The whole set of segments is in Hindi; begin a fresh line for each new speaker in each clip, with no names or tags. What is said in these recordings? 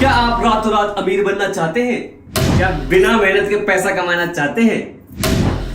क्या आप रातों रात अमीर बनना चाहते हैं? क्या बिना मेहनत के पैसा कमाना चाहते हैं?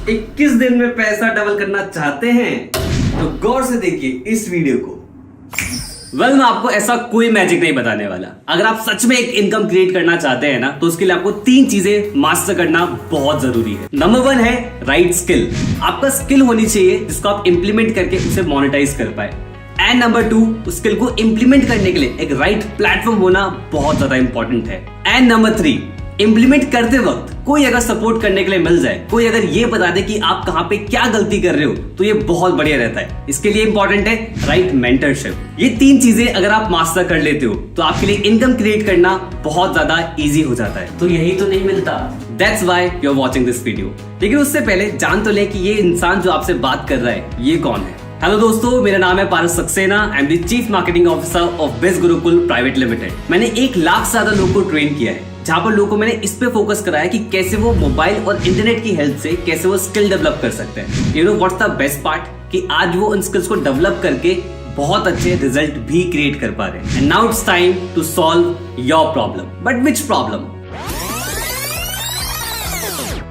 21 दिन में पैसा डबल करना चाहते हैं? तो गौर से देखिए इस वीडियो को। मैं आपको ऐसा कोई मैजिक नहीं बताने वाला। अगर आप सच में एक इनकम क्रिएट करना चाहते हैं ना, तो उसके लिए आपको 3 चीजें मास्टर करना बहुत जरूरी है। नंबर 1 है राइट स्किल। आपका स्किल होनी चाहिए जिसको आप इंप्लीमेंट करके उसे मोनेटाइज कर पाए। एंड नंबर 2, उस स्किल को इंप्लीमेंट करने के लिए एक राइट प्लेटफॉर्म होना बहुत ज्यादा इंपॉर्टेंट है। एंड नंबर 3, इंप्लीमेंट करते वक्त कोई अगर सपोर्ट करने के लिए मिल जाए, कोई अगर ये बता दे कि आप कहां पे क्या गलती कर रहे हो, तो ये बहुत बढ़िया रहता है। इसके लिए इंपॉर्टेंट है राइट मेंटरशिप। ये 3 चीजें अगर आप मास्टर कर लेते हो तो आपके लिए इनकम क्रिएट करना बहुत ज्यादा इजी हो जाता है। तो यही तो नहीं मिलता, that's why you are watching this video. लेकिन उससे पहले जान तो ले कि ये इंसान जो आपसे बात कर रहा है ये कौन है। हेलो दोस्तों, मेरा नाम है Paras Saxena. I am the chief marketing officer of Biz Gurukul private limited. मैंने 1 लाख से ज्यादा लोगों को ट्रेन किया है, जहां पर लोगों को मैंने इस पे फोकस कराया कि कैसे वो मोबाइल और इंटरनेट की हेल्प से कैसे वो स्किल डेवलप कर सकते हैं। You know what's the best part, कि आज वो उन स्किल्स को डेवलप करके बहुत अच्छे रिजल्ट भी क्रिएट कर पा रहे हैं। And now it's time to solve your problem. But which problem?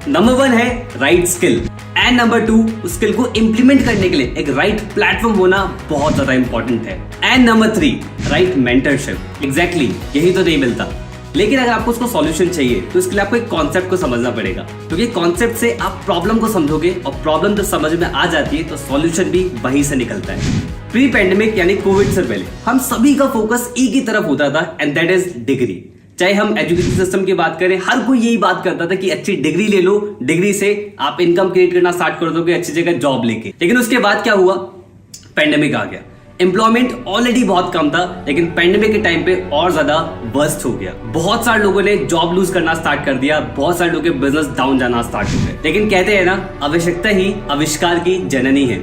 Number 1 है राइट स्किल। एंड नंबर 2, उस स्किल को इंप्लीमेंट करने के लिए एक राइट प्लेटफॉर्म होना बहुत ज्यादा इंपॉर्टेंट है। And number 3, right mentorship. Exactly, यही तो नहीं मिलता। लेकिन अगर आपको उसको सॉल्यूशन चाहिए तो इसके लिए आपको एक कॉन्सेप्ट को समझना पड़ेगा, क्योंकि कॉन्सेप्ट से आप प्रॉब्लम को समझोगे और प्रॉब्लम जब समझ में आ जाती है तो सॉल्यूशन भी वहीं से निकलता है। प्री पैंडेमिक यानी कोविड से पहले हम सभी का फोकस एक ही तरफ होता था, एंड दैट इज डिग्री। चाहे हम एजुकेशन सिस्टम की बात करें, हर कोई यही बात करता था कि अच्छी डिग्री ले लो, डिग्री से आप इनकम क्रिएट करना स्टार्ट कर दोगे अच्छी जगह जॉब लेके। लेकिन उसके बाद क्या हुआ? पैंडेमिक आ गया। एम्प्लॉयमेंट ऑलरेडी बहुत कम था, लेकिन पैंडेमिक के टाइम पे और ज्यादा वर्स्ट हो गया। बहुत सारे लोगों ने जॉब लूज करना स्टार्ट कर दिया, बहुत सारे लोगों के बिजनेस डाउन जाना स्टार्ट हो गए। लेकिन कहते हैं ना, आवश्यकता ही आविष्कार की जननी है।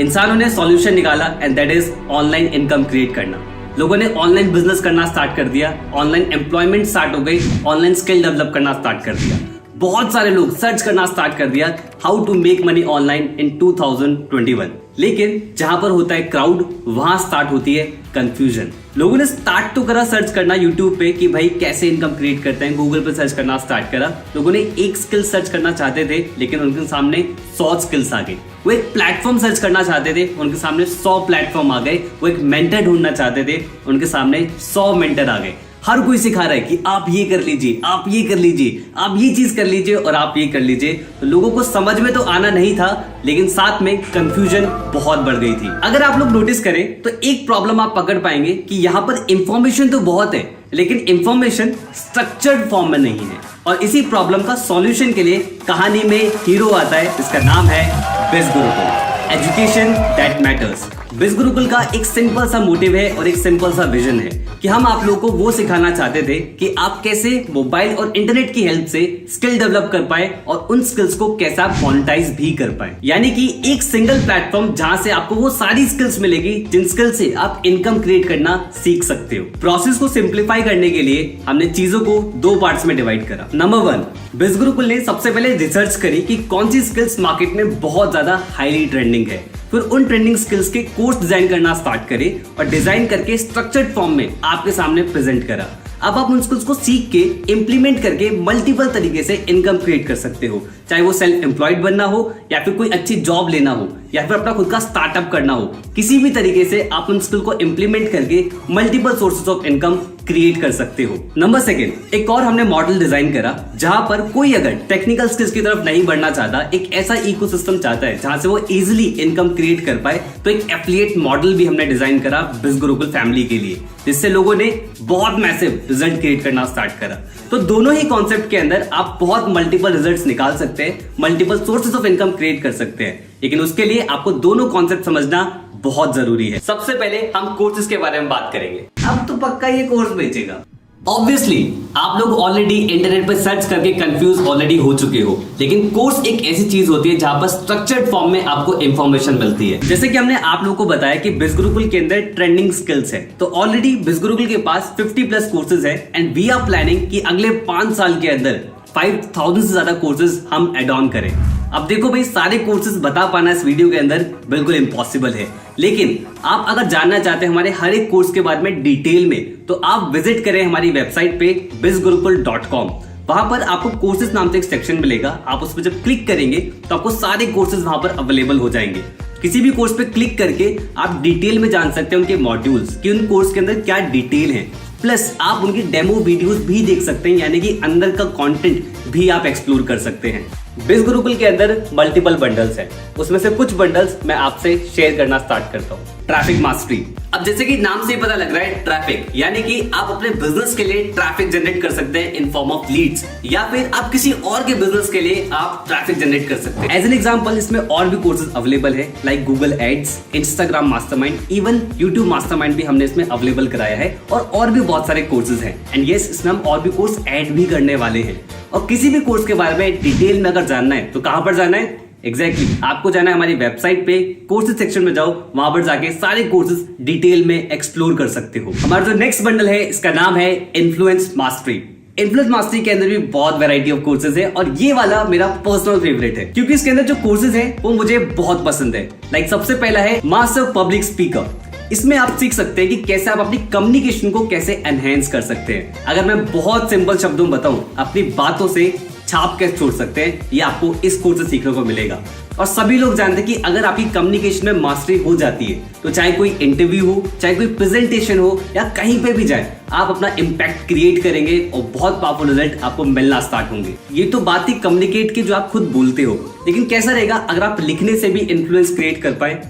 इंसानों ने सॉल्यूशन निकाला, and that is online income create करना। लोगों ने ऑनलाइन बिजनेस करना स्टार्ट कर दिया, ऑनलाइन एम्प्लॉयमेंट स्टार्ट हो गई, ऑनलाइन स्किल डेवलप करना स्टार्ट कर दिया। बहुत सारे लोग सर्च करना स्टार्ट कर दिया how to make money online in 2021। लेकिन जहां पर होता है क्राउड, वहां स्टार्ट होती है कंफ्यूजन। लोगों ने स्टार्ट तो करा सर्च करना यूट्यूब पे कि भाई कैसे इनकम क्रिएट करते हैं, गूगल पे सर्च करना स्टार्ट करा। लोगों ने एक स्किल सर्च करना चाहते थे, लेकिन उनके सामने 100 स्किल्स आ गए। वो एक प्लेटफॉर्म सर्च करना चाहते थे, उनके सामने 100 प्लेटफॉर्म आ गए। वो एक मेंटर ढूंढना चाहते थे, उनके सामने 100 मेंटर आ गए। हर कोई सिखा रहा है कि आप ये कर लीजिए, आप ये कर लीजिए, आप ये चीज कर लीजिए और आप ये कर लीजिए। तो लोगों को समझ में तो आना नहीं था, लेकिन साथ में कंफ्यूजन बहुत बढ़ गई थी। अगर आप लोग नोटिस करें तो एक प्रॉब्लम आप पकड़ पाएंगे कि यहाँ पर इंफॉर्मेशन तो बहुत है, लेकिन इंफॉर्मेशन स्ट्रक्चर्ड फॉर्म में नहीं है। और इसी प्रॉब्लम का सॉल्यूशन के लिए कहानी में हीरो आता है, जिसका नाम है बिज गुरुकुल, एजुकेशन दैट मैटर्स। बिज गुरुकुल का एक सिंपल सा मोटिव है और एक सिंपल सा विजन है कि हम आप लोगों को वो सिखाना चाहते थे कि आप कैसे मोबाइल और इंटरनेट की हेल्प से स्किल डेवलप कर पाए और उन स्किल्स को कैसे आप मोनेटाइज भी कर पाए। यानी कि एक सिंगल प्लेटफॉर्म जहां से आपको वो सारी स्किल्स मिलेगी जिन स्किल से आप इनकम क्रिएट करना सीख सकते हो। प्रोसेस को सिंप्लीफाई करने के लिए हमने चीजों को 2 पार्ट्स में डिवाइड करा। नंबर 1, बिज गुरुकुल ने सबसे पहले रिसर्च करी कि कौन सी स्किल्स मार्केट में बहुत ज्यादा हाईली ट्रेंडिंग है। फिर उन ट्रेंडिंग स्किल्स के कोर्स डिजाइन करना स्टार्ट करे और डिजाइन करके स्ट्रक्चर्ड फॉर्म में आपके सामने प्रेजेंट करा। अब आप उन स्किल्स को सीख के इंप्लीमेंट करके मल्टीपल तरीके से इनकम क्रिएट कर सकते हो, चाहे वो सेल्फ एम्प्लॉयड बनना हो या फिर कोई अच्छी जॉब लेना हो या फिर अपना खुद का स्टार्टअप करना हो। किसी भी तरीके से आप उन स्किल को इंप्लीमेंट करके multiple sources of income create कर सकते हो। नंबर 2, एक और हमने मॉडल डिजाइन करा जहां पर कोई अगर टेक्निकल स्किल्स की तरफ नहीं बढ़ना चाहता, एक ऐसा इकोसिस्टम चाहता है जहां से वो इजीली इनकम क्रिएट कर पाए, तो एक एफिलिएट मॉडल भी हमने डिजाइन करा बिज गुरुकुल फैमिली के लिए, जिससे लोगों ने बहुत मैसिव रिजल्ट क्रिएट करना स्टार्ट करा। तो दोनों ही कॉन्सेप्ट के अंदर आप बहुत मल्टीपल रिजल्ट्स निकाल सकते हैं, multiple sources of income create कर सकते हैं। लेकिन उसके लिए आपको दोनों कॉन्सेप्ट समझना बहुत जरूरी है। सबसे पहले हम कोर्सेज के बारे में बात करेंगे। अब तो पक्का ये कोर्स बेचेगा। ऑब्वियसली आप लोग ऑलरेडी इंटरनेट पर सर्च करके कंफ्यूज ऑलरेडी हो चुके हो, लेकिन कोर्स एक ऐसी चीज होती है जहां पर स्ट्रक्चर्ड फॉर्म में आपको इंफॉर्मेशन मिलती है। जैसे कि हमने आप लोगों को बताया कि बिज गुरुकुल के अंदर ट्रेंडिंग स्किल्स है, तो ऑलरेडी बिज गुरुकुल के पास 50+ कोर्सेज है, एंड वी आर प्लानिंग कि अगले 5 साल के अंदर 5000 से ज्यादा कोर्सेज हम एड ऑन करें। अब देखो भाई, सारे कोर्सेज बता पाना इस वीडियो के अंदर बिल्कुल इम्पॉसिबल है, लेकिन आप अगर जानना चाहते हैं हमारे हर एक कोर्स के बारे में डिटेल में, तो आप विजिट करें हमारी वेबसाइट पे bizgurukull.com। वहां पर आपको कोर्सेज नाम से एक सेक्शन मिलेगा। आप उस पर जब क्लिक करेंगे तो आपको सारे कोर्सेज वहां पर अवेलेबल हो जाएंगे। किसी भी कोर्स पे क्लिक करके आप डिटेल में जान सकते हैं उनके मॉड्यूल्स कि उन कोर्स के अंदर क्या डिटेल है, प्लस आप उनकी डेमो वीडियोस भी देख सकते हैं, यानी कि अंदर का कंटेंट भी आप एक्सप्लोर कर सकते हैं। बिज गुरुकुल के अंदर मल्टीपल बंडल्स हैं, उसमें से कुछ बंडल्स मैं आपसे शेयर करना स्टार्ट करता हूँ। Traffic mastery. अब जैसे कि नाम से ही पता लग रहा है ट्रैफिक, यानी कि आप अपने बिजनेस के लिए ट्रैफिक जनरेट कर सकते हैं इन फॉर्म ऑफ लीड्स, या फिर आप किसी और के बिजनेस के लिए आप ट्रैफिक जनरेट कर सकते हैं। एज एन एग्जांपल इसमें और भी कोर्सेज अवेलेबल है, like Google ads, Instagram mastermind, even YouTube mastermind भी हमने इसमें अवेलेबल कराया है, और भी बहुत सारे कोर्सेज हैं। एंड यस, इसमें हम और भी कोर्स ऐड भी करने वाले हैं। और किसी भी कोर्स के बारे में डिटेल में अगर जानना है तो कहां पर जाना है? एग्जैक्टली आपको जाना है हमारी वेबसाइट पे, कोर्सेज सेक्शन में जाओ, वहां पर जाके सारे कोर्सेज डिटेल में एक्सप्लोर कर सकते हो। हमारा जो नेक्स्ट बंडल है इसका नाम है इन्फ्लुएंस मास्टरी। इन्फ्लुएंस मास्टरी के अंदर भी बहुत वैरायटी ऑफ कोर्सेज है, और ये वाला मेरा पर्सनल फेवरेट है क्योंकि इसके अंदर जो कोर्सेज है वो मुझे बहुत पसंद है। लाइक सबसे पहला है मास्टर पब्लिक स्पीकर। इसमें आप सीख सकते हैं कि कैसे आप अपनी कम्युनिकेशन को कैसे एनहेंस कर सकते हैं। अगर मैं बहुत सिंपल शब्दों में बताऊं, अपनी बातों से छाप कैसे छोड़ सकते हैं, ये आपको इस कोर्स से सीखने को मिलेगा। और सभी लोग जानते हैं कि अगर आपकी कम्युनिकेशन में मास्टरी हो जाती है तो चाहे कोई इंटरव्यू हो, चाहे कोई प्रेजेंटेशन हो, या कहीं पे भी जाए, आप अपना इम्पैक्ट क्रिएट करेंगे और बहुत पावरफुल रिजल्ट आपको मिलना स्टार्ट होंगे। ये तो बात ही कम्युनिकेट की जो आप खुद बोलते हो, लेकिन कैसा रहेगा अगर आप लिखने से भी इन्फ्लुएंस क्रिएट कर पाए?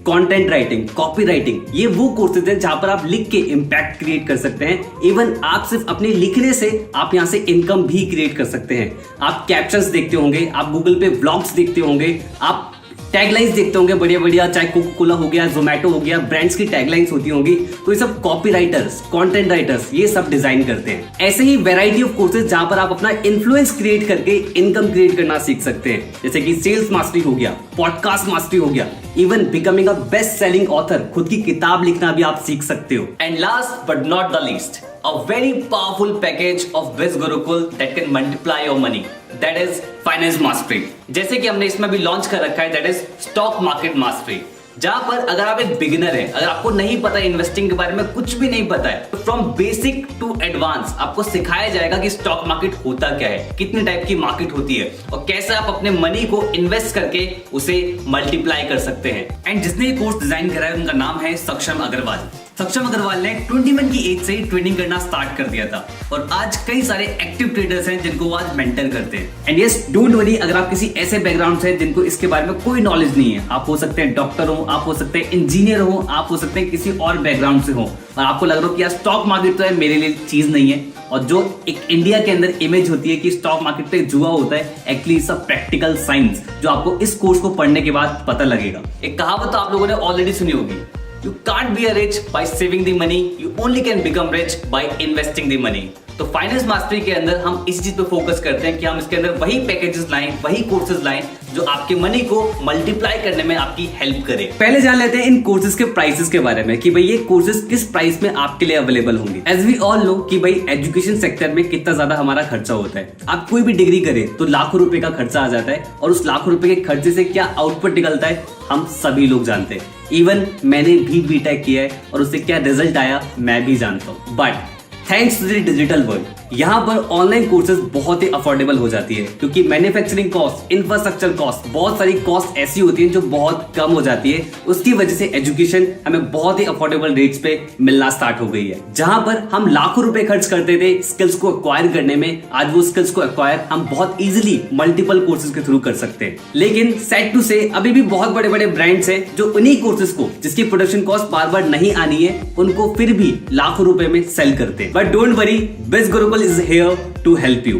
कंटेंट राइटिंग, कॉपी राइटिंग, ये वो कोर्सेज हैं जहां पर आप लिख के इम्पैक्ट क्रिएट कर सकते हैं। इवन आप सिर्फ अपने लिखने से आप यहां से इनकम भी क्रिएट कर सकते हैं। आप कैप्शंस देखते होंगे, आप गूगल पे व्लॉग्स देखते होंगे, आप टैगलाइंस देखते होंगे बढ़िया बढ़िया, चाहे कोका कोला हो गया, जोमैटो हो गया, ब्रांड्स की टैगलाइंस होती होंगी। तो ये सब कॉपी राइटर्स, कंटेंट राइटर्स ये सब डिजाइन करते हैं। ऐसे ही वैरायटी ऑफ कोर्सेज जहां पर आप अपना इन्फ्लुएंस क्रिएट करके इनकम क्रिएट करना सीख सकते हैं, जैसे कि सेल्स मास्टरी हो गया, पॉडकास्ट मास्टरी हो गया, even becoming a best selling author, खुद की किताब लिखना भी आप सीख सकते हो। And last but not the least, a very powerful package of Biz Gurukul that can multiply your money, that is finance mastery। जैसे कि हमने इसमें भी लॉन्च कर रखा है, that is stock market mastery, जहां पर अगर आप एक बिगिनर है, अगर आपको नहीं पता इन्वेस्टिंग के बारे में, कुछ भी नहीं पता है, तो फ्रॉम बेसिक टू एडवांस आपको सिखाया जाएगा कि स्टॉक मार्केट होता क्या है, कितने टाइप की मार्केट होती है, और कैसे आप अपने मनी को इन्वेस्ट करके उसे मल्टीप्लाई कर सकते हैं। एंड जिसने ये कोर्स डिजाइन करा है उनका नाम है सक्षम अग्रवाल। सक्षम अग्रवाल ने 21 की एज से ही ट्रेडिंग करना स्टार्ट कर दिया था, और आज कई सारे एक्टिव ट्रेडर्स हैं जिनको वो आज मेंटर करते हैं। एंड यस, डोंट वरी, अगर आप किसी ऐसे बैकग्राउंड से जिनको इसके बारे में कोई नॉलेज नहीं है, आप हो सकते हैं डॉक्टर हो, आप हो सकते हैं इंजीनियर हो, आप हो सकते हैं किसी और बैकग्राउंड से हो, और आपको लग रहा हो कि यार स्टॉक मार्केट तो है मेरे लिए चीज नहीं है, और जो एक इंडिया के अंदर इमेज होती है कि स्टॉक मार्केट पे जुआ होता है, एक्चुअली सब प्रैक्टिकल साइंस जो आपको इस कोर्स को पढ़ने के बाद पता लगेगा। एक कहावत तो आप लोगों ने ऑलरेडी सुनी होगी, You can't be rich by saving the money, you only can become rich by investing the money। तो फाइनेंस मास्टरी के अंदर हम इस चीज पे फोकस करते हैं कि हम इसके अंदर वही पैकेजेस लाएं, वही कोर्सेज लाएं जो आपके मनी को मल्टीप्लाई करने में आपकी हेल्प करे। पहले जान लेते हैं इन कोर्सेज के प्राइसेस के बारे में कि भाई ये कोर्सेज किस प्राइस में आपके लिए अवेलेबल होंगे। एज वी ऑल नो कि भाई एजुकेशन सेक्टर में कितना ज्यादा हमारा खर्चा होता है। आप कोई भी डिग्री करें तो लाखों रुपए का खर्चा आ जाता है, और उस लाखों रुपए के खर्चे से क्या आउटपुट निकलता है हम सभी लोग जानते हैं। इवन मैंने भी बीटेक किया है और उससे क्या रिजल्ट आया मैं भी जानता हूँ। But thanks to the digital world, यहाँ पर ऑनलाइन कोर्सेज बहुत ही अफोर्डेबल हो जाती है, क्योंकि मैन्युफैक्चरिंग कॉस्ट, इंफ्रास्ट्रक्चर कॉस्ट, बहुत सारी कॉस्ट ऐसी होती है जो बहुत कम हो जाती है। उसकी वजह से एजुकेशन हमें बहुत ही अफोर्डेबल रेट्स पे मिलना स्टार्ट हो गई है। जहां पर हम लाखों रुपए खर्च करते थे स्किल्स को एक्वायर करने में, आज वो स्किल्स को एक्वायर हम बहुत इजीली मल्टीपल कोर्सेज के थ्रू कर सकते हैं। लेकिन सैड टू से अभी भी बहुत बड़े बड़े ब्रांड्स हैं जो उन्हीं कोर्सेज को, जिसकी प्रोडक्शन कॉस्ट बार बार नहीं आनी है, उनको फिर भी लाखों रुपए में सेल करते हैं। बट डोंट वरी, बिज Gurukul is here to help you।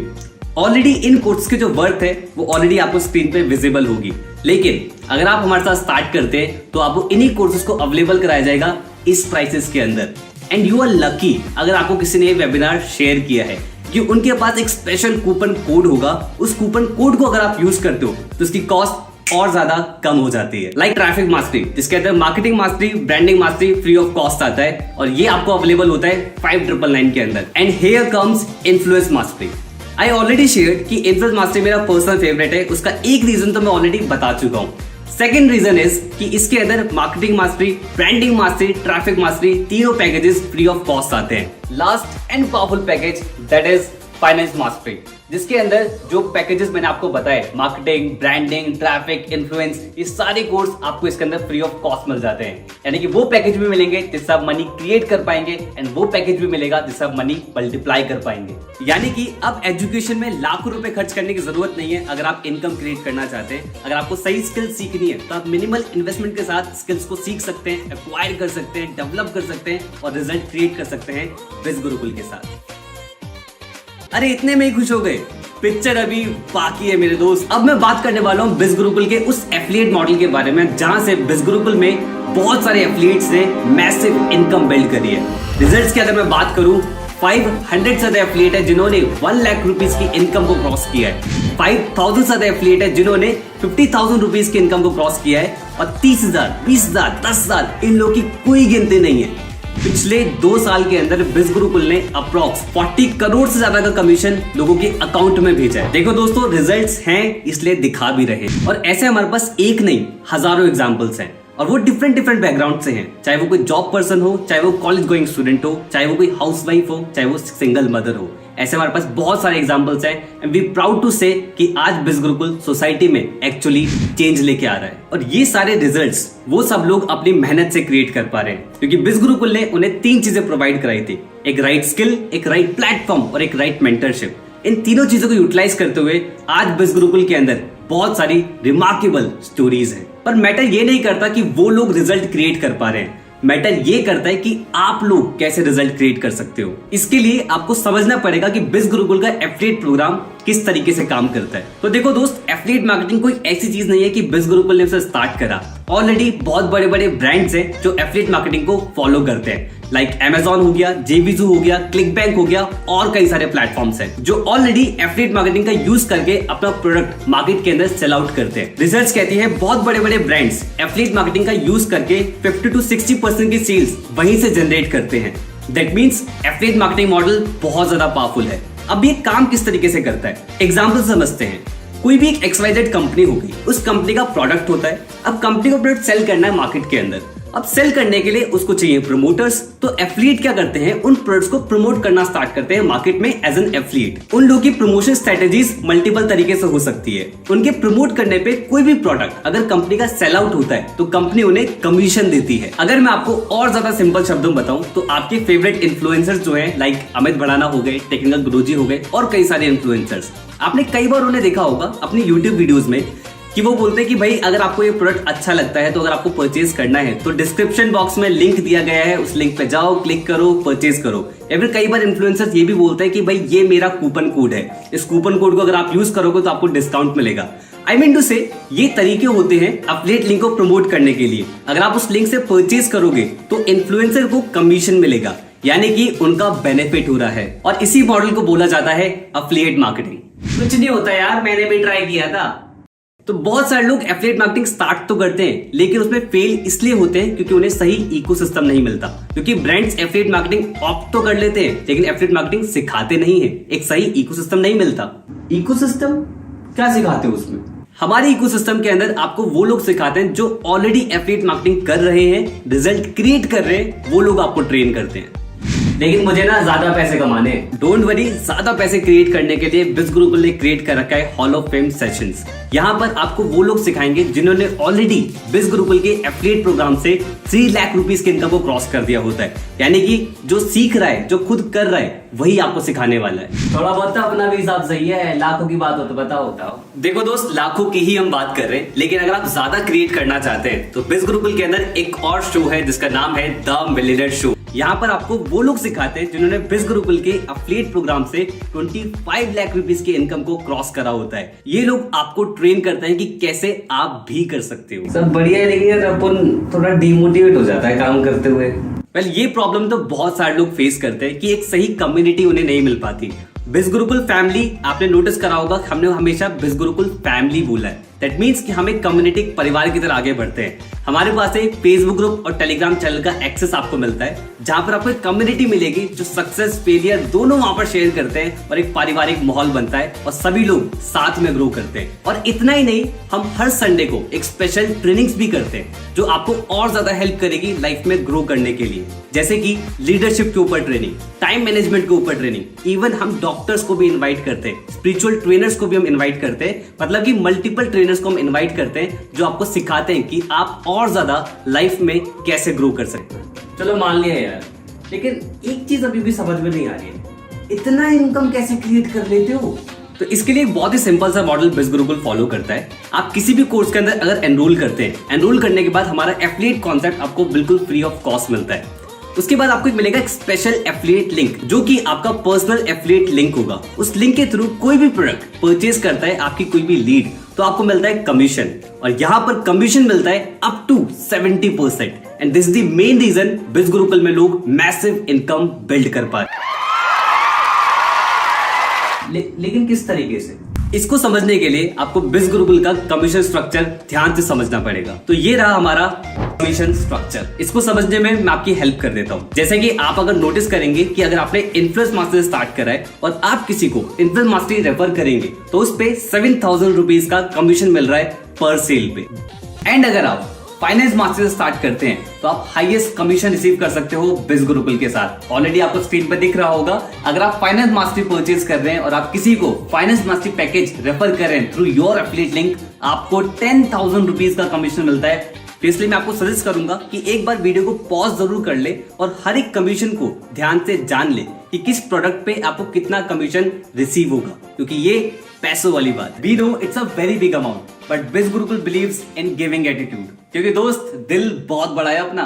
Already in course की जो वर्थ है वो ऑलरेडी आपको स्क्रीन पे विजिबल होगी, लेकिन अगर आप हमारे साथ स्टार्ट करते हैं तो आपको इन्हीं कोर्सेज को अवेलेबल कराया जाएगा इस प्राइसेस के अंदर। एंड यू आर लकी अगर आपको किसी ने वेबिनार शेयर किया है कि उनके पास एक स्पेशल कूपन कोड होगा। उस कूपन कोड को अगर आप यूज करते हो तो उसकी कॉस्ट और ज्यादा कम हो जाती है। लाइक ट्रैफिक मास्टरी, जिसके अंदर marketing mastery, branding mastery free of cost आता है, और ये आपको अवेलेबल होता है 5999 के अंदर। And here comes influence mastery. I already shared कि इन्फ्लुएंस मास्टरी मेरा पर्सनल फेवरेट है। उसका एक रीजन तो मैं ऑलरेडी बता चुका हूँ। सेकेंड रीजन इज कि इसके अंदर marketing mastery, branding mastery, traffic mastery तीनों पैकेजेस फ्री ऑफ कॉस्ट आते हैं। Last and powerful package that is finance mastery, जिसके अंदर जो पैकेजेस मैंने आपको बताए, मार्केटिंग, ब्रांडिंग, ट्रैफिक, इन्फ्लुएंस, ये सारे कोर्स आपको इसके अंदर फ्री ऑफ कॉस्ट मिल जाते हैं। यानी कि वो पैकेज भी मिलेंगे जिससे आप मनी क्रिएट कर पाएंगे एंड वो पैकेज भी मिलेगा जिससे आप मनी मल्टीप्लाई कर पाएंगे। यानी कि अब एजुकेशन में लाखों रुपए खर्च करने की जरूरत नहीं है अगर आप इनकम क्रिएट करना चाहते हैं। अगर आपको सही स्किल सीखनी है तो आप मिनिमल इन्वेस्टमेंट के साथ स्किल्स को सीख सकते हैं, एक्वायर कर सकते हैं, डेवलप कर सकते हैं और रिजल्ट क्रिएट कर सकते हैं बिज गुरुकुल के साथ। अरे इतने में ही खुश हो गए? पिक्चर अभी बाकी है मेरे दोस्त। अब मैं बात करने वाला हूँ बिज गुरुकुल के उस एफिलिएट मॉडल के बारे में जहां से बिज गुरुकुल में बहुत सारे एफिलिएट्स ने मैसिव इनकम बिल्ड करी है। रिजल्ट्स की अगर मैं बात करूं, 500 से ज्यादा एफिलिएट है जिन्होंने 1 लाख रुपीस की इनकम को क्रॉस किया है। 5000 से ज्यादा एफिलिएट है जिन्होंने 50,000 रुपीस की इनकम को क्रॉस किया है और 30,000, 20,000, 10,000 इन लोगों की कोई गिनती नहीं है। पिछले 2 साल के अंदर बिज गुरुकुल ने अप्रॉक्स 40 करोड़ से ज्यादा का कमीशन लोगों के अकाउंट में भेजा है। देखो दोस्तों, रिजल्ट्स हैं इसलिए दिखा भी रहे हैं और ऐसे हमारे पास एक नहीं हजारों एग्जांपल्स हैं और वो डिफरेंट बैकग्राउंड से हैं। चाहे वो कोई जॉब पर्सन हो, चाहे वो कॉलेज गोइंग स्टूडेंट हो, चाहे वो कोई हाउसवाइफ हो, चाहे वो सिंगल मदर हो। ऐसे हमारे पास बहुत सारे एग्जांपल्स हैं एंड वी प्राउड टू से कि आज बिज गुरुकुल सोसाइटी में एक्चुअली चेंज लेके आ रहा है और ये सारे रिजल्ट्स वो सब लोग अपनी मेहनत से क्रिएट कर पा रहे हैं क्योंकि बिज गुरुकुल ने उन्हें 3 चीजें प्रोवाइड कराई थी, एक राइट स्किल, एक राइट प्लेटफॉर्म और एक राइट मेंटरशिप। इन तीनों चीजों को यूटिलाइज करते हुए आज बिज गुरुकुल के अंदर बहुत सारी रिमार्केबल स्टोरीज हैं। पर मैटर ये नहीं करता कि वो लोग रिजल्ट क्रिएट कर पा रहे हैं, मैटर ये करता है कि आप लोग कैसे रिजल्ट क्रिएट कर सकते हो। इसके लिए आपको समझना पड़ेगा कि बिज गुरुकुल का एफिलिएट प्रोग्राम किस तरीके से काम करता है। तो देखो दोस्त, एफिलिएट मार्केटिंग कोई ऐसी चीज नहीं है कि बिज गुरुकुल ने उसे स्टार्ट करा। ऑलरेडी बहुत बड़े बड़े ब्रांड्स हैं जो एफिलिएट मार्केटिंग को फॉलो करते हैं, लाइक Amazon हो गया, जेबीजू हो गया, क्लिकबैंक हो गया और कई सारे प्लेटफॉर्म्स हैं जो ऑलरेडी एफिलिएट मार्केटिंग का यूज करके अपना प्रोडक्ट मार्केट के अंदर सेल आउट करते हैं। रिसर्च कहती है बहुत बड़े बड़े ब्रांड्स एफिलिएट मार्केटिंग का यूज करके 50 to 60% की सेल्स वहीं से जनरेट करते हैं। That means affiliate marketing model बहुत ज्यादा पावरफुल है। अब ये काम किस तरीके से करता है, एग्जाम्पल समझते हैं। कोई भी एक XYZ कंपनी होगी, उस कंपनी का प्रोडक्ट होता है। अब कंपनी को प्रोडक्ट सेल करना है मार्केट के अंदर। अब सेल करने के लिए उसको चाहिए प्रमोटर्स, तो एफिलिएट क्या करते हैं, उन प्रोडक्ट्स को प्रमोट करना स्टार्ट करते हैं मार्केट में एज एन एफिलिएट। उन लोगों की प्रमोशन स्ट्रेटेजीज मल्टीपल तरीके से हो सकती है। उनके प्रमोट करने पे कोई भी प्रोडक्ट अगर कंपनी का सेल आउट होता है तो कंपनी उन्हें कमीशन देती है। अगर मैं आपको और ज्यादा सिंपल शब्दों में बताऊं तो आपके फेवरेट इन्फ्लुएंसर्स जो है लाइक अमित भड़ाना हो गए, टेक्निकल गुरुजी हो गए और कई सारे इन्फ्लुएंसर्स, आपने कई बार उन्हें देखा होगा अपनी यूट्यूब वीडियोज में कि वो बोलते हैं कि भाई अगर आपको ये प्रोडक्ट अच्छा लगता है तो अगर आपको परचेज करना है तो डिस्क्रिप्शन बॉक्स में लिंक दिया गया है, उस लिंक पे जाओ, क्लिक करो, परचेज करो। या फिर कई बार इन्फ्लुएंसर्स ये भी बोलते हैं कि भाई ये मेरा कूपन कोड है, इस कूपन कोड को अगर आप यूज करोगे तो आपको डिस्काउंट मिलेगा। आई मीन टू से ये तरीके होते हैं एफिलिएट लिंक को प्रमोट करने के लिए। अगर आप उस लिंक से परचेज करोगे तो इन्फ्लुएंसर को कमीशन मिलेगा, यानी कि उनका बेनिफिट हो रहा है और इसी मॉडल को बोला जाता है एफिलिएट मार्केटिंग। कुछ नहीं होता यार, मैंने भी ट्राई किया था। तो बहुत सारे लोग एफिलिएट मार्केटिंग स्टार्ट तो करते हैं लेकिन उसमें फेल इसलिए होते हैं क्योंकि उन्हें सही इकोसिस्टम नहीं मिलता। क्योंकि ब्रांड्स एफिलिएट मार्केटिंग ऑप्ट तो कर लेते हैं लेकिन एफिलिएट मार्केटिंग सिखाते नहीं है, एक सही इकोसिस्टम नहीं मिलता। इकोसिस्टम क्या सिखाते हो उसमें? हमारे इकोसिस्टम के अंदर आपको वो लोग सिखाते हैं जो ऑलरेडी एफिलिएट मार्केटिंग कर रहे हैं, रिजल्ट क्रिएट कर रहे हैं, वो लोग आपको ट्रेन करते हैं। लेकिन मुझे ना ज्यादा पैसे कमाने, डोंट वरी, ज्यादा पैसे क्रिएट करने के लिए बिज गुरुकुल ने क्रिएट कर रखा है हॉल ऑफ फेम सेशंस। यहाँ पर आपको वो लोग सिखाएंगे जिन्होंने ऑलरेडी बिज गुरुकुल के एफिलिएट प्रोग्राम से 3 लाख रुपीस की इनकम को क्रॉस कर दिया होता है। यानी कि जो सीख रहा है, जो खुद कर रहा है, वही आपको सिखाने वाला है। थोड़ा बहुत अपना भी हिसाब सही है, लाखों की बात हो तो बताओ। देखो दोस्त, लाखों की ही हम बात कर रहे हैं, लेकिन अगर आप ज्यादा क्रिएट करना चाहते हैं तो बिज गुरुकुल के अंदर एक और शो है जिसका नाम है द मिलियनेयर शो। यहाँ पर आपको वो लोग सिखाते हैं जिन्होंने बिज गुरुकुल के एफिलिएट प्रोग्राम से 25 लाख रुपीस की इनकम को क्रॉस करा होता है। ये लोग आपको ट्रेन करते हैं कि कैसे आप भी कर सकते हो। सब बढ़िया है लेकिन अपन थोड़ा डिमोटिवेट हो जाता है काम करते हुए। वेल, ये प्रॉब्लम तो बहुत सारे लोग फेस करते हैं कि एक सही कम्युनिटी उन्हें नहीं मिल पाती। बिज गुरुकुल फैमिली, आपने नोटिस करा होगा, हमने हमेशा बिज गुरुकुल फैमिली बोला है। दैट मीन्स कि हम एक कम्युनिटी, परिवार की तरह आगे बढ़ते हैं। हमारे पास एक फेसबुक ग्रुप और टेलीग्राम चैनल का एक्सेस आपको मिलता है, जहां पर आपको एक कम्युनिटी मिलेगी जो सक्सेस फेलियर दोनों वहां पर शेयर करते हैं और एक पारिवारिक माहौल बनता है और सभी लोग साथ में ग्रो करते हैं। और इतना ही नहीं, हम हर संडे को एक स्पेशल ट्रेनिंग्स भी करते हैं जो आपको और ज्यादा हेल्प करेगी लाइफ में ग्रो करने के लिए, जैसे कि लीडरशिप के ऊपर ट्रेनिंग, टाइम मैनेजमेंट के ऊपर ट्रेनिंग, इवन हम डॉक्टर्स को भी इनवाइट करते हैं, स्पिरिचुअल ट्रेनर्स को भी हम इनवाइट करते हैं, मतलब कि मल्टीपल ट्रेनर्स को हम इनवाइट करते हैं जो आपको सिखाते हैं कि आप और ज्यादा लाइफ में कैसे ग्रो कर सकते हैं। चलो मान लिया यार, लेकिन एक चीज अभी भी समझ में नहीं आ रही है, इतना इनकम कैसे क्रिएट कर लेते हो? तो इसके लिए एक बहुत ही सिंपल सा मॉडल बिज गुरुकुल फॉलो करता है। आप किसी भी कोर्स के अंदर अगर एनरोल करते हैं, एनरोल करने के बाद हमारा एफिलिएट कॉन्सेप्ट आपको बिल्कुल फ्री ऑफ कॉस्ट मिलता है। उसके बाद आपको मिलेगा एक स्पेशल एफिलिएट लिंक, जो कि आपका पर्सनल एफिलिएट लिंक होगा। उस लिंक के थ्रू कोई भी प्रोडक्ट परचेज करता है आपकी कोई भी लीड, तो आपको मिलता है कमीशन, और यहाँ पर कमीशन मिलता है up to 70%। And this is the main reason biz Gurukul में लोग मैसिव इनकम बिल्ड कर पा रहे। लेकिन किस तरीके से? इसको समझने के लिए आपको बिज गुरुकुल का कमीशन स्ट्रक्चर ध्यान से समझना पड़ेगा। तो ये रहा हमारा कमीशन स्ट्रक्चर। इसको समझने में मैं आपकी हेल्प कर देता हूँ। जैसे कि आप अगर नोटिस करेंगे कि अगर आपने इन्फ्लुएंस मास्टर स्टार्ट करा है और आप किसी को इन्फ्लुएंस मास्टरी रेफर करेंगे तो उस पे 7,000 रुपीज का कमीशन मिल रहा है पर सेल पे। एंड अगर आप फाइनेंस मास्टर स्टार्ट करते हैं तो आप हाईएस्ट कमीशन रिसीव कर सकते हो बिज गुरुकुल के साथ। ऑलरेडी आपको स्क्रीन पर दिख रहा होगा, अगर आप फाइनेंस मास्टरी परचेज कर रहे हैं और आप किसी को फाइनेंस मास्टरी पैकेज रेफर कर रहे हैं थ्रू योर एफिलिएट लिंक, आपको 10,000 रुपीज का कमीशन मिलता है। तो इसलिए मैं आपको सजेस्ट करूंगा कि एक बार वीडियो को पॉज जरूर कर ले और हर एक कमीशन को ध्यान से जान ले कि किस प्रोडक्ट पे आपको कितना कमीशन रिसीव होगा, क्योंकि ये पैसों वाली बात। We know it's a very big amount, but Biz Gurukul believes in giving attitude, क्योंकि दोस्त दिल बहुत बड़ा है अपना।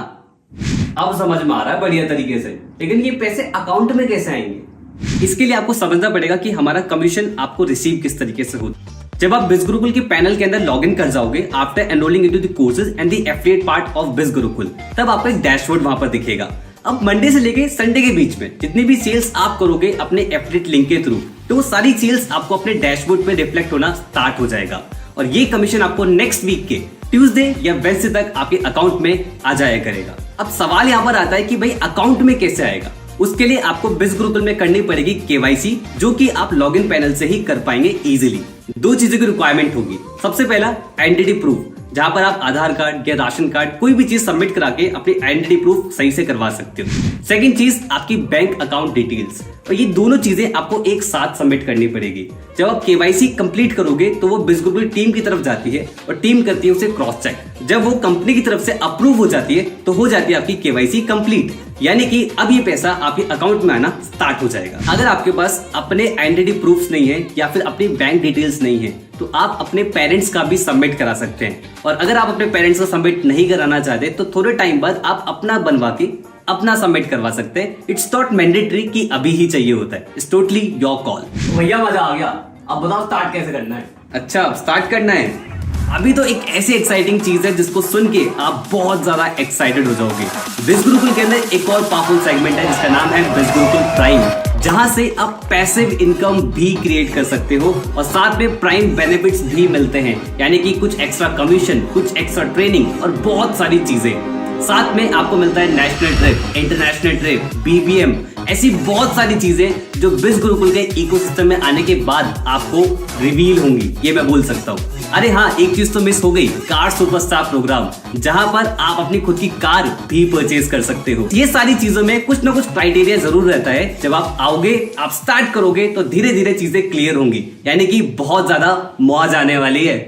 अब समझ में आ रहा है बढ़िया तरीके से, लेकिन ये पैसे अकाउंट में कैसे आएंगे? इसके लिए आपको समझना पड़ेगा कि हमारा कमीशन आपको रिसीव किस तरीके से होता है। जब आप बिज गुरुकुल के पैनल के अंदर लॉग इन कर जाओगे after enrolling into the courses and the affiliate part of Biz Gurukul, तब आपको एक डैशबोर्ड वहां पर दिखेगा। अब मंडे से लेके संडे के बीच में जितनी भी सेल्स आप करोगे अपने एफिलिएट लिंक के थ्रू, तो वो सारी सेल्स आपको अपने डैशबोर्ड पे रिफ्लेक्ट होना स्टार्ट हो जाएगा और ये कमीशन आपको नेक्स्ट वीक के ट्यूसडे या वेडनेसडे तक आपके अकाउंट में आ जाया करेगा। अब सवाल यहाँ पर आता है कि भाई अकाउंट में कैसे आएगा? उसके लिए आपको बिज गुरुकुल में करनी पड़ेगी केवाईसी, जो कि आप लॉगिन पैनल से ही कर पाएंगे इजीली। दो चीजों की रिक्वायरमेंट होगी। सबसे पहला आइडेंटिटी प्रूफ, जहां पर आप आधार कार्ड या राशन कार्ड कोई भी चीज सबमिट करा के अपनी आइडेंटिटी प्रूफ सही से करवा सकते हो। सेकंड चीज आपकी बैंक अकाउंट डिटेल्स, और ये दोनों चीजें आपको एक साथ सबमिट करनी पड़ेगी। जब आप केवाईसी कंप्लीट करोगे तो वो बिज गुरुकुल टीम की तरफ जाती है और टीम करती है उसे क्रॉस चेक। जब वो कंपनी की तरफ से अप्रूव हो जाती है तो हो जाती है आपकी केवाईसी कंप्लीट, यानी कि अब ये पैसा आपके अकाउंट में आना स्टार्ट हो जाएगा। अगर आपके पास अपने आइडेंटिटी प्रूफ्स नहीं है या फिर अपनी बैंक डिटेल्स नहीं है तो आप अपने पेरेंट्स का भी सबमिट करा सकते हैं। और अगर आप अपने पेरेंट्स का सबमिट नहीं कराना चाहते तो थोड़े टाइम बाद आप अपना बनवा के अपना सबमिट करवा सकते हैं। इट्स नॉट मैंडेटरी कि अभी ही चाहिए होता है, इट्स टोटली योर कॉल। भैया मजा आ गया, अब बताओ स्टार्ट कैसे करना है? अच्छा स्टार्ट करना है। अभी तो एक ऐसी एक्साइटिंग चीज है जिसको सुन के आप बहुत ज्यादा एक्साइटेड हो जाओगे। बिज गुरुकुल के अंदर एक और पावरफुल सेगमेंट है जिसका नाम है बिज गुरुकुल प्राइम, जहां से आप पैसिव इनकम भी क्रिएट कर सकते हो और साथ में प्राइम बेनिफिट्स भी मिलते हैं, यानी कि कुछ एक्स्ट्रा कमीशन, कुछ एक्स्ट्रा ट्रेनिंग और बहुत सारी चीजें। साथ में आपको मिलता है national trip, international trip, BBM, ऐसी बहुत सारी चीजें जो बिज गुरुकुल के इकोसिस्टम में आने के बाद आपको रिवील होंगी, ये मैं बोल सकता हूँ। अरे हाँ, एक चीज तो मिस हो गई, कार सुपरस्टार प्रोग्राम, जहां पर आप अपनी खुद की कार भी परचेज कर सकते हो। ये सारी चीजों में कुछ ना कुछ क्राइटेरिया जरूर रहता है। जब आप आओगे, आप स्टार्ट करोगे तो धीरे धीरे चीजें क्लियर होंगी, यानी कि बहुत ज्यादा मौज आने वाली है।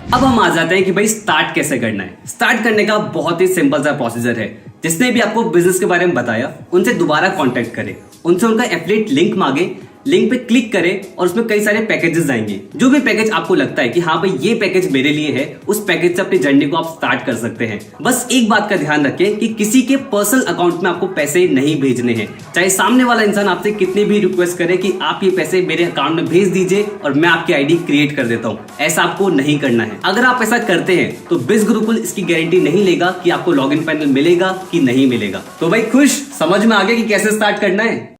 अब हम आ जाते हैं कि भाई स्टार्ट कैसे करना है। स्टार्ट करने का बहुत ही सिंपल सा प्रोसीजर है। जिसने भी आपको बिजनेस के बारे में बताया उनसे दोबारा कांटेक्ट करें, उनसे उनका एफिलिएट लिंक मांगे, लिंक पे क्लिक करें और उसमें कई सारे पैकेजेस आएंगे। जो भी पैकेज आपको लगता है कि हाँ भाई ये पैकेज मेरे लिए है, उस पैकेज से अपनी जर्नी को आप स्टार्ट कर सकते हैं। बस एक बात का ध्यान रखें कि किसी के पर्सनल अकाउंट में आपको पैसे नहीं भेजने हैं। चाहे सामने वाला इंसान आपसे कितने भी रिक्वेस्ट करे कि आप ये पैसे मेरे अकाउंट में भेज दीजिए और मैं आपकी आईडी क्रिएट कर देता हूँ, ऐसा आपको नहीं करना है। अगर आप ऐसा करते हैं तो बिज गुरुकुल इसकी गारंटी नहीं लेगा कि आपको लॉगिन पैनल मिलेगा कि नहीं मिलेगा। तो भाई खुश, समझ में आ गया कि कैसे स्टार्ट करना है?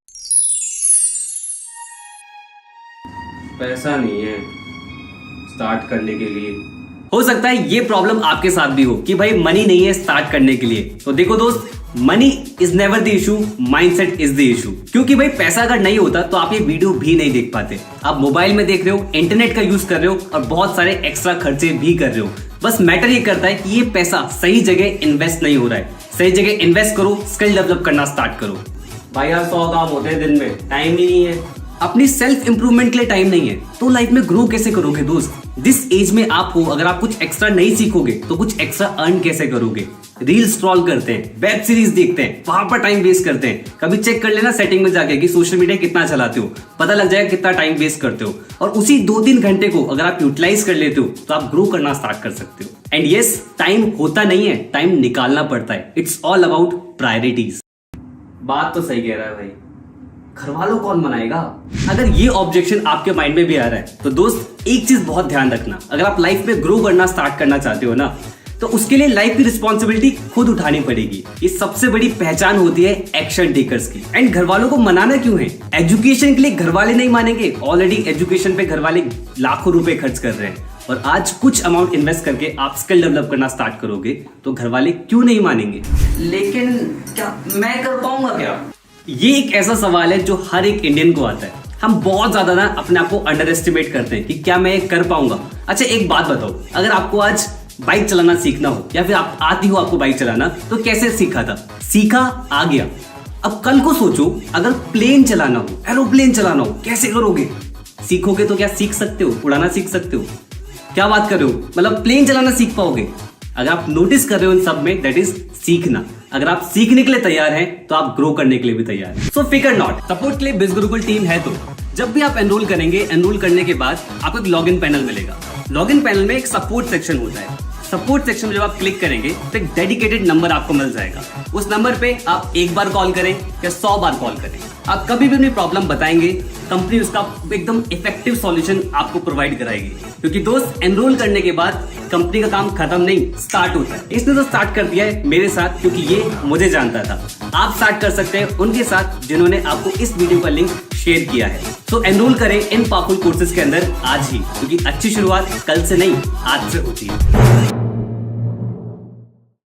पैसा नहीं है स्टार्ट करने के लिए, हो सकता है ये प्रॉब्लम आपके साथ भी हो कि भाई मनी नहीं है स्टार्ट करने के लिए। तो देखो दोस्त, money is never the issue, mindset is the issue. क्योंकि भाई पैसा अगर नहीं होता तो आप ये वीडियो भी नहीं देख पाते। आप मोबाइल में देख रहे हो, इंटरनेट का यूज कर रहे हो और बहुत सारे एक्स्ट्रा खर्चे भी कर रहे हो। बस मैटर ये करता है कि ये पैसा सही जगह इन्वेस्ट नहीं हो रहा है। सही जगह इन्वेस्ट करो, स्किल डेवलप करना स्टार्ट करो। भाई यार 100 काम होते हैं दिन में, टाइम ही नहीं है। अपनी सेल्फ इंप्रूवमेंट के लिए टाइम नहीं है तो लाइफ में ग्रो कैसे करोगे दोस्त? जिस एज में आप हो, अगर आप कुछ एक्स्ट्रा नहीं सीखोगे तो कुछ एक्स्ट्रा अर्न कैसे करोगे? रील स्क्रॉल करते हैं, वेब सीरीज देखते हैं, वहां पर टाइम वेस्ट करते हैं। कभी चेक कर लेना सेटिंग में जाके कि सोशल मीडिया कितना चलाते हो, पता लग जाएगा कितना टाइम वेस्ट करते हो। और उसी 2-3 घंटे को अगर आप यूटिलाइज कर लेते हो तो आप ग्रो करना स्टार्ट कर सकते हो। एंड यस, टाइम होता नहीं है, टाइम निकालना पड़ता है। It's all about priorities. बात तो सही कह रहा है भाई, घर वालों कौन मनाएगा? अगर ये ऑब्जेक्शन आपके माइंड में भी आ रहा है तो दोस्त एक चीज बहुत ध्यान रखना, अगर आप लाइफ में ग्रो करना स्टार्ट करना चाहते हो ना तो उसके लिए लाइफ की रिस्पॉन्सिबिलिटी खुद उठानी पड़ेगी। ये सबसे बड़ी पहचान होती है एक्शन टेकर्स की। एंड घर वालों को मनाना क्यों है? एजुकेशन के लिए घर वाले नहीं मानेंगे, ऑलरेडी एजुकेशन पे घर वाले लाखों रुपए खर्च कर रहे हैं। और आज कुछ अमाउंट इन्वेस्ट करके आप स्किल डेवलप करना स्टार्ट करोगे तो घर वाले क्यों नहीं मानेंगे? लेकिन क्या मैं कर पाऊंगा क्या? ये एक ऐसा सवाल है जो हर एक इंडियन को आता है। हम बहुत ज्यादा ना अपने आप को अंडर एस्टिमेट करते हैं कि क्या मैं कर पाऊंगा। अच्छा एक बात बताओ, अगर आपको आज बाइक चलाना सीखना हो या फिर आप आती हो आपको बाइक चलाना, तो कैसे सीखा था? सीखा, आ गया। अब कल को सोचो अगर प्लेन चलाना हो, एरोप्लेन चलाना हो, कैसे करोगे? सीखोगे तो क्या सीख सकते हो? उड़ाना सीख सकते हो? क्या बात कर रहे हो? मतलब प्लेन चलाना सीख पाओगे? अगर आप नोटिस कर रहे हो इन सब में, दैट इज सीखना। अगर आप सीखने के लिए तैयार हैं तो आप ग्रो करने के लिए भी तैयार हैं। सो फिकर नॉट, सपोर्ट के लिए बिज गुरुकुल टीम है। तो जब भी आप एनरोल करेंगे, एनरोल करने के बाद आपको एक लॉगिन पैनल मिलेगा। लॉगिन पैनल में एक सपोर्ट सेक्शन होता है। सपोर्ट सेक्शन में जब आप क्लिक करेंगे तो एक डेडिकेटेड नंबर आपको मिल जाएगा। उस नंबर पे आप एक बार कॉल करें या 100 बार कॉल करें, आप कभी भी अपनी प्रॉब्लम बताएंगे, कंपनी उसका एकदम इफेक्टिव सॉल्यूशन आपको प्रोवाइड कराएगी। क्योंकि दोस्त, एनरोल करने के बाद कंपनी का काम खत्म नहीं, स्टार्ट होता है। इसने तो स्टार्ट कर दिया है मेरे साथ, क्योंकि ये मुझे जानता था। आप स्टार्ट कर सकते हैं उनके साथ जिन्होंने आपको इस वीडियो का लिंक शेयर किया है। तो एनरोल करें इन पावरफुल कोर्सेज के अंदर आज ही, क्योंकि अच्छी शुरुआत कल से नहीं आज से होती है।